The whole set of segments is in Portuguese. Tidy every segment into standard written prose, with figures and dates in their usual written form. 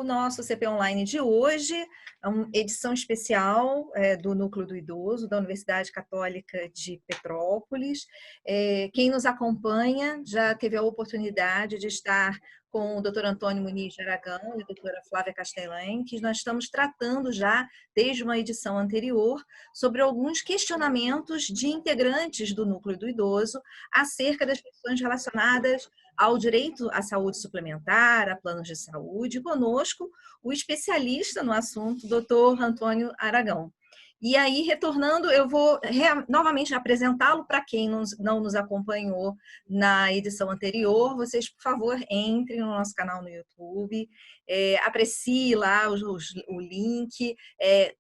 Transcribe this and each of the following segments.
o nosso CP Online de hoje, uma edição especial do Núcleo do Idoso, da Universidade Católica de Petrópolis. Quem nos acompanha já teve a oportunidade de estar com o Dr. Antônio Muniz de Aragão e a doutora Flávia Castellan, que nós estamos tratando já, desde uma edição anterior, sobre alguns questionamentos de integrantes do Núcleo do Idoso acerca das questões relacionadas ao direito à saúde suplementar, a planos de saúde. Conosco, o especialista no assunto, doutor Antônio Aragão. E aí, retornando, eu vou novamente apresentá-lo para quem não nos acompanhou na edição anterior. Vocês, por favor, entrem no nosso canal no YouTube, aprecie lá o link.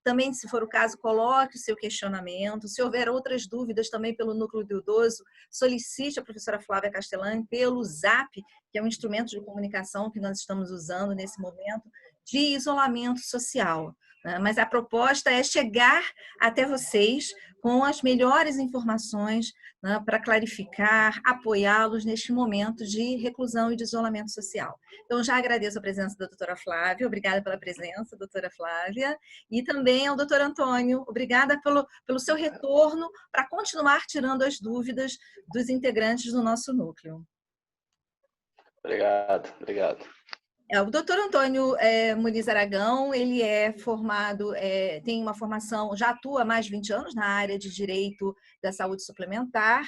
Também, se for o caso, coloque o seu questionamento. Se houver outras dúvidas também pelo Núcleo do Idoso, solicite a professora Flávia Castellan pelo Zap, que é um instrumento de comunicação que nós estamos usando nesse momento de isolamento social. Mas a proposta é chegar até vocês com as melhores informações, né, para clarificar, apoiá-los neste momento de reclusão e de isolamento social. Então, já agradeço a presença da doutora Flávia, obrigada pela presença, doutora Flávia, e também ao doutor Antônio, obrigada pelo seu retorno para continuar tirando as dúvidas dos integrantes do nosso núcleo. Obrigado. O doutor Antônio Muniz Aragão, ele é formado, tem uma formação, já atua há mais de 20 anos na área de Direito da Saúde Suplementar,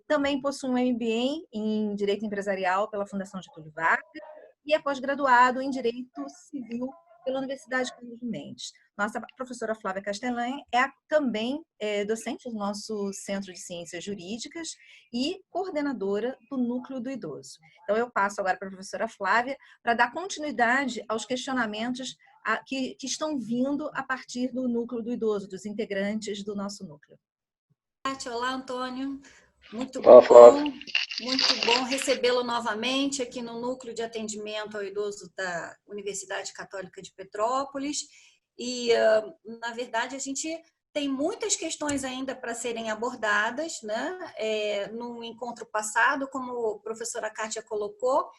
também possui um MBA em Direito Empresarial pela Fundação Getúlio Vargas e é pós-graduado em Direito Civil pela Universidade Carlos Mendes. Nossa professora Flávia Castellan também docente do nosso Centro de Ciências Jurídicas e coordenadora do Núcleo do Idoso. Então, eu passo agora para a professora Flávia para dar continuidade aos questionamentos que estão vindo a partir do Núcleo do Idoso, dos integrantes do nosso núcleo. Olá, Antônio. Muito Olá, bom, muito bom recebê-lo novamente aqui no Núcleo de Atendimento ao Idoso da Universidade Católica de Petrópolis. E, na verdade, a gente tem muitas questões ainda para serem abordadas, né? No encontro passado, como a professora Kátia colocou,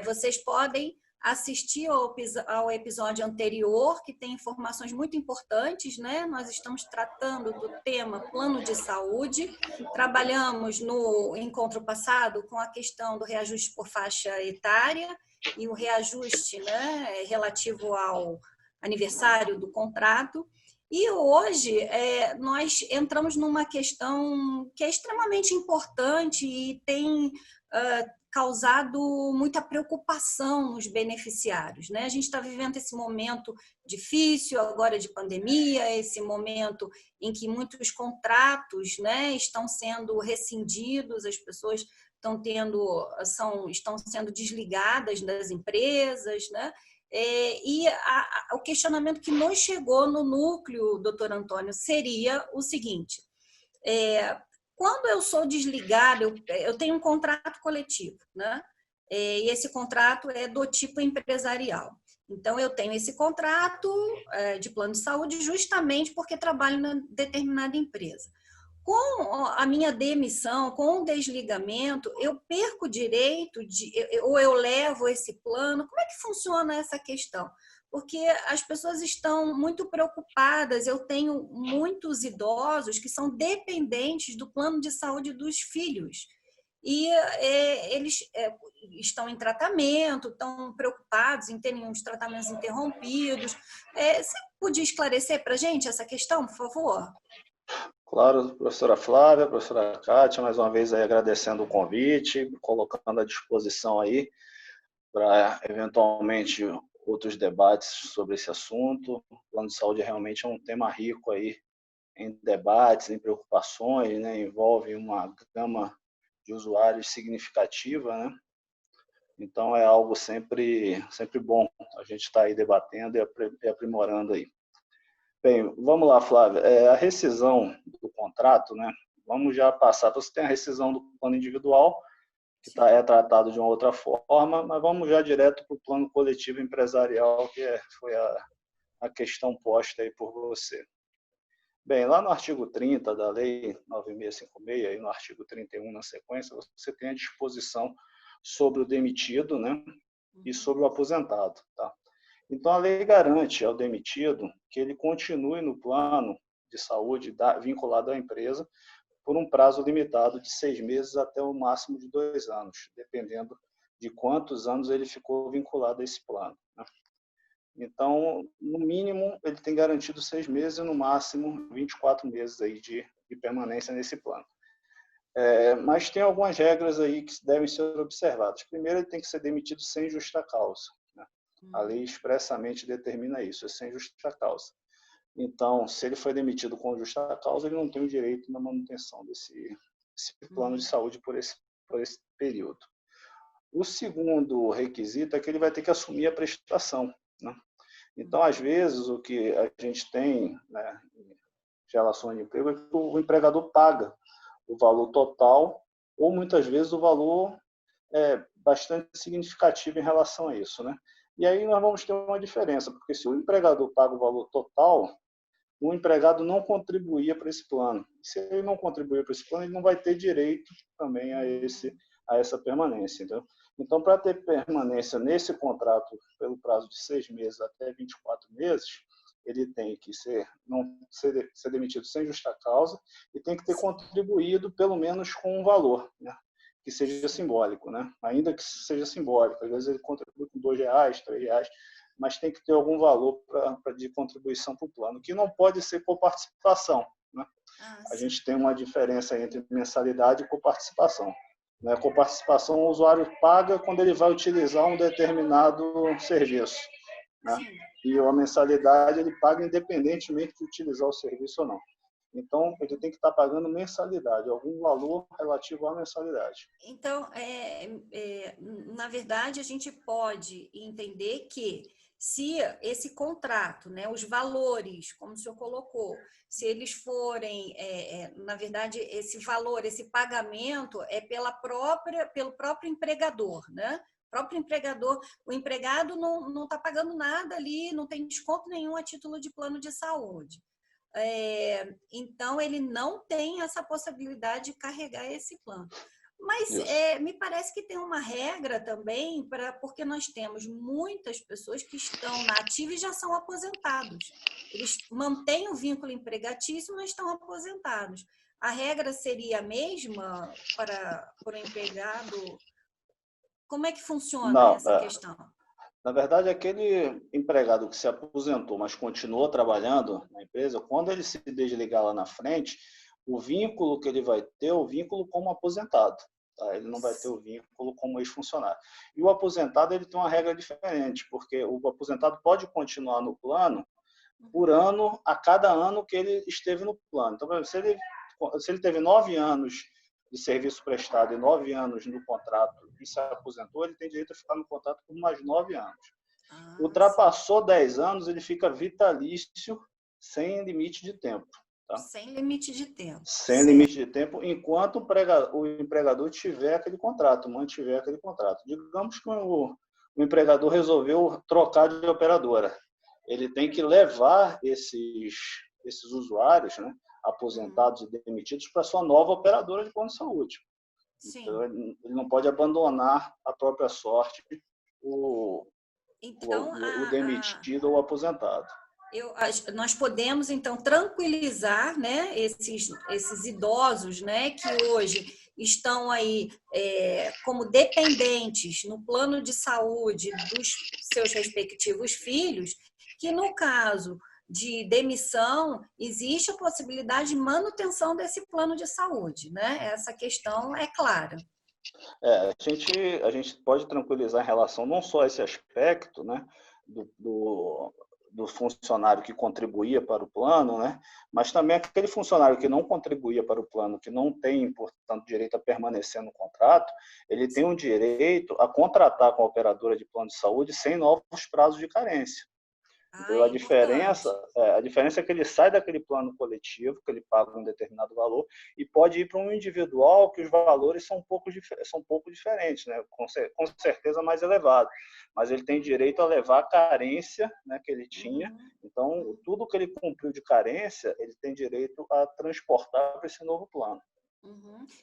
vocês podem assistir ao episódio anterior, que tem informações muito importantes, né? Nós estamos tratando do tema plano de saúde, trabalhamos no encontro passado com a questão do reajuste por faixa etária e o reajuste, né, relativo ao aniversário do contrato. E hoje nós entramos numa questão que é extremamente importante e tem causado muita preocupação nos beneficiários, né? A gente está vivendo esse momento difícil agora de pandemia, esse momento em que muitos contratos, né, estão sendo rescindidos, as pessoas estão sendo desligadas das empresas, né? E o questionamento que nos chegou no núcleo, doutor Antônio, seria o seguinte: quando eu sou desligada, eu tenho um contrato coletivo, né? E esse contrato é do tipo empresarial. Então, eu tenho esse contrato de plano de saúde justamente porque trabalho na determinada empresa. Com a minha demissão, com o desligamento, eu perco o direito ou eu levo esse plano? Como é que funciona essa questão? Porque as pessoas estão muito preocupadas. Eu tenho muitos idosos que são dependentes do plano de saúde dos filhos. E eles estão em tratamento, estão preocupados em terem os tratamentos interrompidos. Você podia esclarecer para a gente essa questão, por favor? Claro, professora Flávia, professora Kátia, mais uma vez aí agradecendo o convite, colocando à disposição aí para eventualmente outros debates sobre esse assunto. O plano de saúde realmente é um tema rico aí em debates, em preocupações, né? Envolve uma gama de usuários significativa, né? Então é algo sempre bom a gente estar aí debatendo e aprimorando aí. Bem, vamos lá, Flávia. A rescisão do contrato, né? Vamos já passar. Você tem a rescisão do plano individual, que é tratado de uma outra forma, mas vamos já direto para o plano coletivo empresarial, que foi a questão posta aí por você. Bem, lá no artigo 30 da Lei 9656 e no artigo 31 na sequência, você tem a disposição sobre o demitido, né? e sobre o aposentado. Tá? Então, a lei garante ao demitido que ele continue no plano de saúde vinculado à empresa por um prazo limitado de 6 meses até o máximo de 2 anos, dependendo de quantos anos ele ficou vinculado a esse plano. Né? Então, no mínimo, ele tem garantido 6 meses e no máximo 24 meses aí de permanência nesse plano. Mas tem algumas regras aí que devem ser observadas. Primeiro, ele tem que ser demitido sem justa causa. Né? A lei expressamente determina isso, é sem justa causa. Então, se ele foi demitido com justa causa, ele não tem o direito na manutenção desse plano de saúde por esse período. O segundo requisito é que ele vai ter que assumir a prestação. Né? Então, às vezes, o que a gente tem, né, em relações de emprego é que o empregador paga o valor total ou, muitas vezes, o valor é bastante significativo em relação a isso. Né? E aí nós vamos ter uma diferença, porque se o empregador paga o valor total, o empregado não contribuía para esse plano. Se ele não contribuir para esse plano, ele não vai ter direito também a essa permanência. Entendeu? Então, para ter permanência nesse contrato pelo prazo de 6 meses até 24 meses, ele tem que ser demitido sem justa causa e tem que ter contribuído pelo menos com um valor, né? Que seja simbólico, né? Ainda que seja simbólico. Às vezes ele contribui com R$ 2, R$ 3, mas tem que ter algum valor de contribuição para o plano, que não pode ser coparticipação. Né? A gente tem uma diferença entre mensalidade e coparticipação. Né? Coparticipação, o usuário paga quando ele vai utilizar um determinado serviço. Né? E a mensalidade ele paga independentemente de utilizar o serviço ou não. Então, ele tem que estar pagando mensalidade, algum valor relativo à mensalidade. Então, na verdade, a gente pode entender que se esse contrato, né, os valores, como o senhor colocou, se eles forem, na verdade, esse valor, esse pagamento é pelo próprio empregador, né? O próprio empregador, o empregado não está pagando nada ali, não tem desconto nenhum a título de plano de saúde. Então, ele não tem essa possibilidade de carregar esse plano. Mas me parece que tem uma regra também, porque nós temos muitas pessoas que estão na ativa e já são aposentados. Eles mantêm o vínculo empregatício, mas estão aposentados. A regra seria a mesma para o empregado? Como é que funciona essa questão? Na verdade, aquele empregado que se aposentou, mas continuou trabalhando na empresa, quando ele se desligar lá na frente, o vínculo que ele vai ter é o vínculo como aposentado. Tá? Ele não vai ter o vínculo como ex-funcionário. E o aposentado ele tem uma regra diferente, porque o aposentado pode continuar no plano por ano, a cada ano que ele esteve no plano. Então, se ele teve 9 anos de serviço prestado e 9 anos no contrato e se aposentou, ele tem direito a ficar no contrato por mais 9 anos. Ultrapassou 10 anos, ele fica vitalício, sem limite de tempo. Tá? Sem limite de tempo. Sem limite de tempo, enquanto o empregador tiver aquele contrato, mantiver aquele contrato. Digamos que o empregador resolveu trocar de operadora. Ele tem que levar esses usuários, né, aposentados e demitidos, para sua nova operadora de plano de saúde. Então, ele não pode abandonar a própria sorte o demitido ou o aposentado. Nós podemos, então, tranquilizar, né, esses idosos, né, que hoje estão aí como dependentes no plano de saúde dos seus respectivos filhos, que no caso de demissão, existe a possibilidade de manutenção desse plano de saúde, né? Essa questão é clara. A gente pode tranquilizar em relação não só a esse aspecto, né, do funcionário que contribuía para o plano, né, mas também aquele funcionário que não contribuía para o plano, que não tem, portanto, direito a permanecer no contrato, ele tem o direito a contratar com a operadora de plano de saúde sem novos prazos de carência. Então, a diferença é que ele sai daquele plano coletivo, que ele paga um determinado valor, e pode ir para um individual que os valores são um pouco diferentes, né? Com certeza mais elevado. Mas ele tem direito a levar a carência, né, que ele tinha. Então, tudo que ele cumpriu de carência, ele tem direito a transportar para esse novo plano.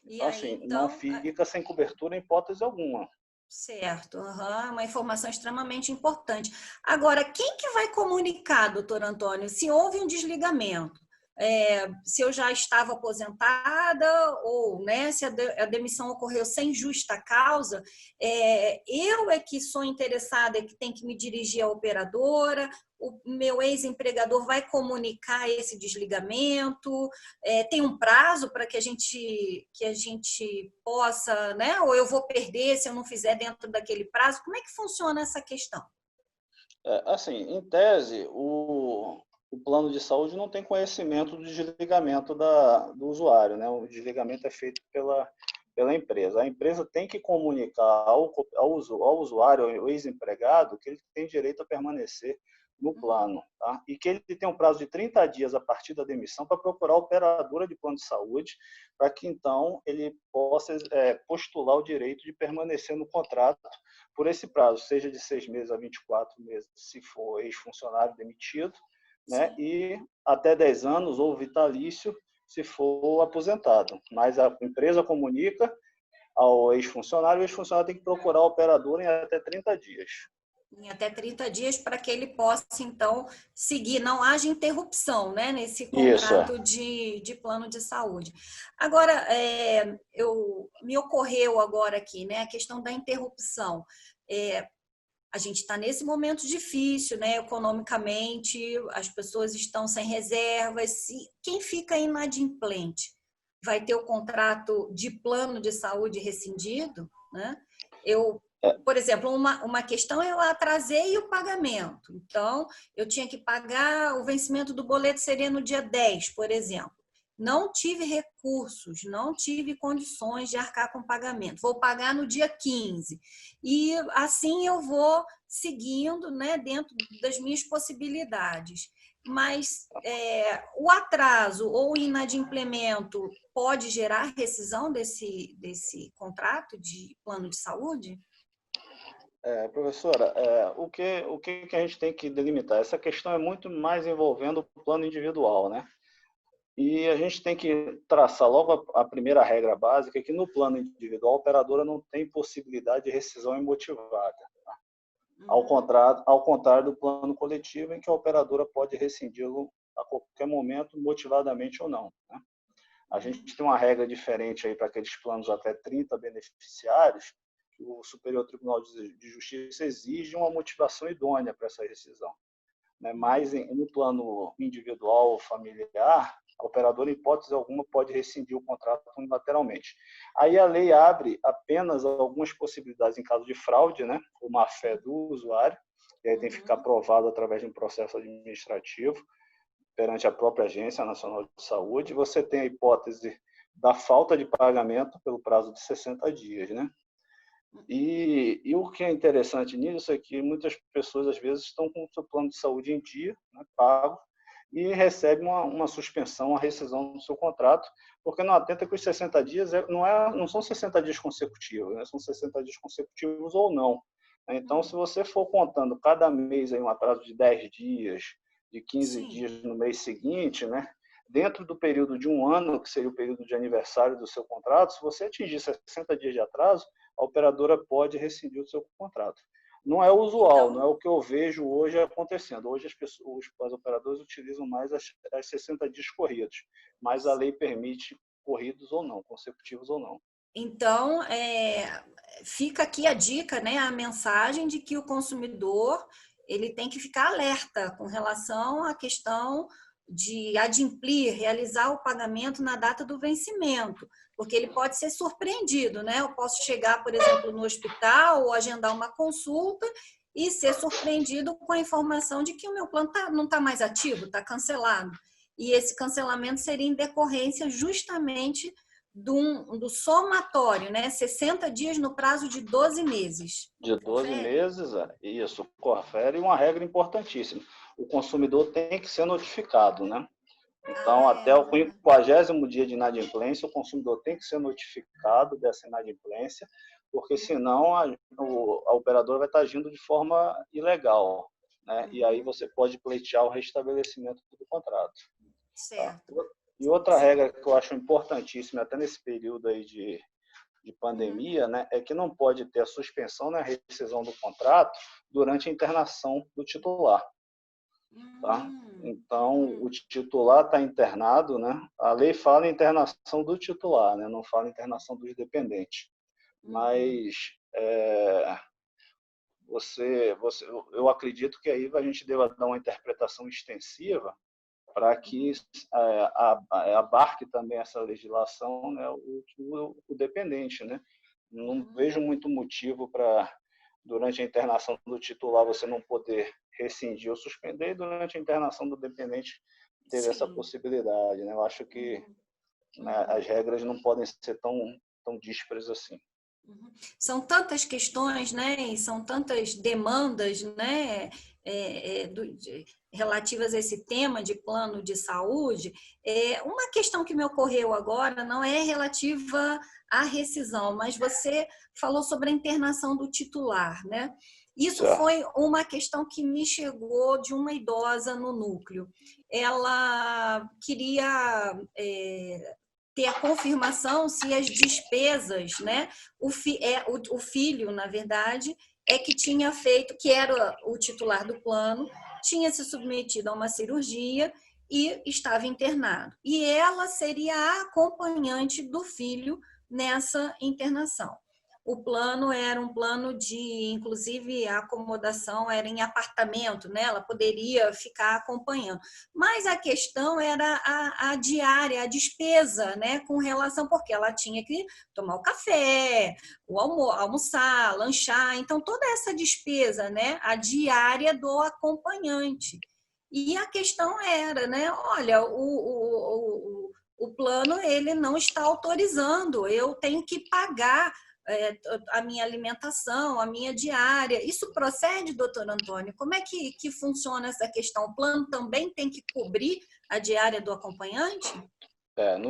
Então, assim, não fica sem cobertura em hipótese alguma. Certo, aham, uma informação extremamente importante. Agora, quem que vai comunicar, doutor Antônio, se houve um desligamento? Se eu já estava aposentada ou, né, se a demissão ocorreu sem justa causa, eu é que sou interessada, é que tem que me dirigir à operadora, o meu ex-empregador vai comunicar esse desligamento, tem um prazo para que a gente possa, né, ou eu vou perder se eu não fizer dentro daquele prazo? Como é que funciona essa questão? Assim, em tese, o plano de saúde não tem conhecimento do desligamento do usuário, né? O desligamento é feito pela empresa. A empresa tem que comunicar ao usuário, ao ex-empregado, que ele tem direito a permanecer no plano, tá? E que ele tem um prazo de 30 dias a partir da demissão para procurar a operadora de plano de saúde, para que então ele possa postular o direito de permanecer no contrato por esse prazo, seja de 6 meses a 24 meses, se for ex-funcionário demitido, né? E até 10 anos ou vitalício, se for aposentado. Mas a empresa comunica ao ex-funcionário, o ex-funcionário tem que procurar a operadora em até 30 dias. Em até 30 dias para que ele possa, então, seguir, não haja interrupção, né, nesse Isso. contrato de plano de saúde. Agora, me ocorreu agora aqui, né, a questão da interrupção. A gente está nesse momento difícil, né, economicamente, as pessoas estão sem reservas. Quem fica inadimplente vai ter o contrato de plano de saúde rescindido, né? Por exemplo, uma questão eu atrasei o pagamento. Então, eu tinha que pagar, o vencimento do boleto seria no dia 10, por exemplo. Não tive recursos, não tive condições de arcar com o pagamento. Vou pagar no dia 15. E assim eu vou seguindo, né, dentro das minhas possibilidades. Mas o atraso ou o inadimplemento pode gerar rescisão desse contrato de plano de saúde? Professora, o que a gente tem que delimitar? Essa questão é muito mais envolvendo o plano individual, né? E a gente tem que traçar logo a primeira regra básica, que no plano individual a operadora não tem possibilidade de rescisão imotivada. Tá? Ao contrário do plano coletivo, em que a operadora pode rescindi-lo a qualquer momento, motivadamente ou não. Né? A gente tem uma regra diferente aí para aqueles planos até 30 beneficiários, que o Superior Tribunal de Justiça exige uma motivação idônea para essa rescisão. Né? Mas no plano individual ou familiar, a operadora, em hipótese alguma, pode rescindir o contrato unilateralmente. Aí a lei abre apenas algumas possibilidades em caso de fraude, né? Ou má-fé do usuário, e aí tem que ficar aprovado através de um processo administrativo perante a própria Agência Nacional de Saúde. Você tem a hipótese da falta de pagamento pelo prazo de 60 dias, né? E o que é interessante nisso é que muitas pessoas, às vezes, estão com o seu plano de saúde em dia, né, pago, e recebem uma suspensão, uma rescisão do seu contrato, porque não atenta que os 60 dias não são 60 dias consecutivos, né, são 60 dias consecutivos ou não. Então, se você for contando cada mês aí um atraso de 10 dias, de 15 Sim. dias no mês seguinte, né, dentro do período de um ano, que seria o período de aniversário do seu contrato, se você atingir 60 dias de atraso, a operadora pode rescindir o seu contrato. Não é usual, não é o que eu vejo hoje acontecendo. Hoje as operadoras utilizam mais as 60 dias corridos, mas a lei permite corridos ou não, consecutivos ou não. Então, fica aqui a dica, né, a mensagem de que o consumidor ele tem que ficar alerta com relação à questão de adimplir, realizar o pagamento na data do vencimento, porque ele pode ser surpreendido, né? Eu posso chegar, por exemplo, no hospital ou agendar uma consulta e ser surpreendido com a informação de que o meu plano não está mais ativo, está cancelado. E esse cancelamento seria em decorrência justamente do somatório, né? 60 dias no prazo de 12 meses. De 12 meses, isso, confere. E uma regra importantíssima: o consumidor tem que ser notificado, né? Então, até o 50º dia de inadimplência, o consumidor tem que ser notificado dessa inadimplência, porque senão a operadora vai estar agindo de forma ilegal, né? E aí você pode pleitear o restabelecimento do contrato. Certo. Tá? E outra regra que eu acho importantíssima, até nesse período aí de de pandemia, né, é que não pode ter a suspensão, né, a rescisão do contrato durante a internação do titular. Tá? Então, o titular está internado, né? A lei fala em internação do titular, né? Não fala em internação dos dependentes. Mas eu acredito que aí a gente deva dar uma interpretação extensiva para que abarque também essa legislação, né, o dependente, né? Não vejo muito motivo para, durante a internação do titular, você não poder rescindir ou suspender, e durante a internação do dependente ter essa possibilidade, né? Eu acho que as regras não podem ser tão díspares assim. São tantas questões, né? E são tantas demandas, né? Relativas a esse tema de plano de saúde. Uma questão que me ocorreu agora não é relativa à rescisão, mas você falou sobre a internação do titular, né? Isso foi uma questão que me chegou de uma idosa no núcleo. Ela queria ter a confirmação se as despesas, né? O filho, na verdade, é que tinha feito, que era o titular do plano, tinha se submetido a uma cirurgia e estava internado. E ela seria a acompanhante do filho nessa internação. O plano era um plano de, inclusive, a acomodação era em apartamento, né? Ela poderia ficar acompanhando. Mas a questão era a diária, a despesa, né? Com relação, porque ela tinha que tomar o café, almoçar, lanchar. Então, toda essa despesa, né? A diária do acompanhante. E a questão era, né? Olha, o plano ele não está autorizando, eu tenho que pagar a minha alimentação, a minha diária. Isso procede, doutor Antônio? Como é que funciona essa questão? O plano também tem que cobrir a diária do acompanhante?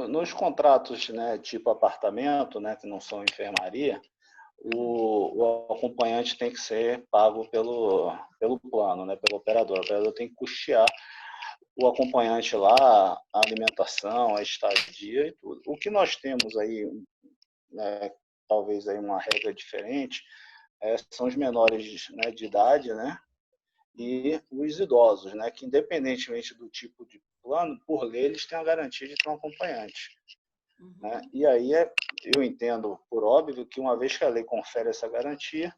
Nos contratos, né, tipo apartamento, né, que não são enfermaria, o acompanhante tem que ser pago pelo plano, né, pelo operador. O operador tem que custear o acompanhante lá, a alimentação, a estadia e tudo. O que nós temos aí, né, talvez aí uma regra diferente, são os menores, né, de idade, né, e os idosos, né, que independentemente do tipo de plano, por lei eles têm a garantia de ter um acompanhante. Né? E aí eu entendo, por óbvio, que uma vez que a lei confere essa garantia,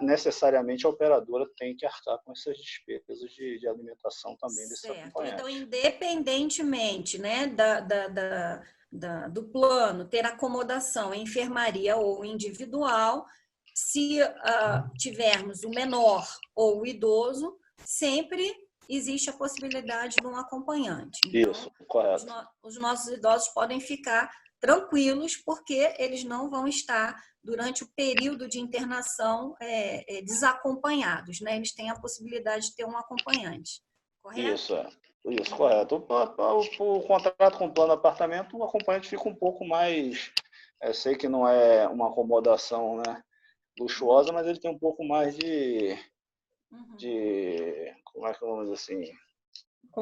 necessariamente a operadora tem que arcar com essas despesas de alimentação também desse acompanhante. Então, independentemente, né, do plano ter acomodação em enfermaria ou individual, se tivermos o menor ou o idoso, sempre existe a possibilidade de um acompanhante. Então, isso, correto. Os nossos idosos podem ficar tranquilos, porque eles não vão estar, durante o período de internação, desacompanhados, né? Eles têm a possibilidade de ter um acompanhante, correto? Isso, correto. O contrato com o plano apartamento, o acompanhante fica um pouco mais... sei que não é uma acomodação, né, luxuosa, mas ele tem um pouco mais de como é que vamos dizer assim?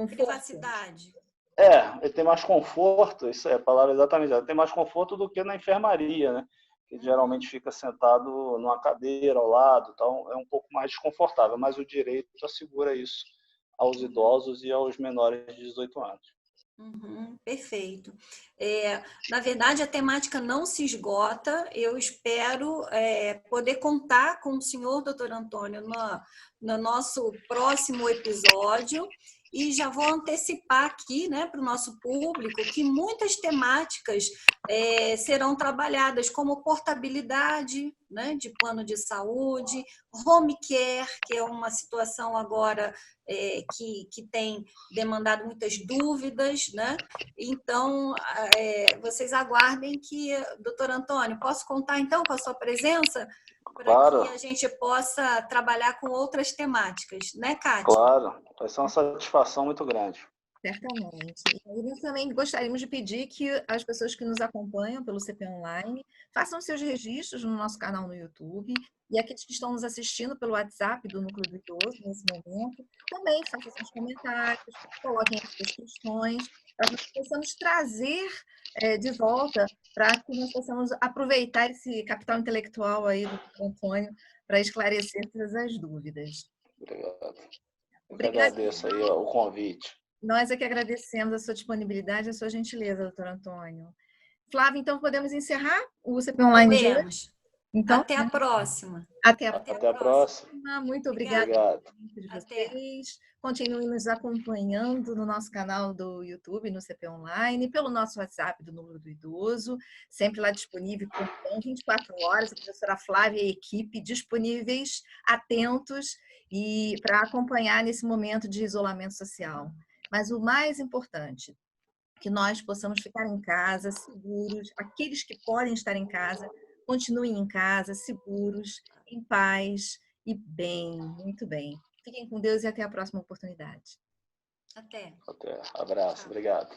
Privacidade. Ele tem mais conforto, isso é a palavra exatamente, ele tem mais conforto do que na enfermaria, né? Que geralmente fica sentado numa cadeira ao lado, então é um pouco mais desconfortável, mas o direito assegura isso aos idosos e aos menores de 18 anos. Perfeito. Na verdade, a temática não se esgota. Eu espero poder contar com o senhor, doutor Antônio, no nosso próximo episódio. E já vou antecipar aqui, né, para o nosso público que muitas temáticas serão trabalhadas, como portabilidade, né, de plano de saúde, home care, que é uma situação agora que tem demandado muitas dúvidas, né? Então, vocês aguardem que, doutor Antônio, posso contar então com a sua presença? Para que a gente possa trabalhar com outras temáticas, né, Kátia? Claro, vai ser uma satisfação muito grande. Certamente. E nós também gostaríamos de pedir que as pessoas que nos acompanham pelo CP Online façam seus registros no nosso canal no YouTube e aqueles que estão nos assistindo pelo WhatsApp do Núcleo do Idoso nesse momento, também façam seus comentários, coloquem as suas questões, para que nós possamos trazer de volta, para que nós possamos aproveitar esse capital intelectual aí do Antônio para esclarecer todas as dúvidas. Obrigado. Eu que Obrigada. agradeço aí o convite. Nós é que agradecemos a sua disponibilidade e a sua gentileza, doutor Antônio. Flávia, então podemos encerrar o CP Online de hoje? Podemos. Então, Até a próxima. até Até a próxima. Muito obrigada Obrigado. de Até. vocês. Continuem nos acompanhando no nosso canal do YouTube, no CP Online, pelo nosso WhatsApp do Núcleo do Idoso, sempre lá disponível por 24 horas, a professora Flávia e a equipe disponíveis, atentos e para acompanhar nesse momento de isolamento social. Mas o mais importante, que nós possamos ficar em casa, seguros, aqueles que podem estar em casa, continuem em casa, seguros, em paz e bem, muito bem. Fiquem com Deus e até a próxima oportunidade. Até. Até. Abraço. Obrigado.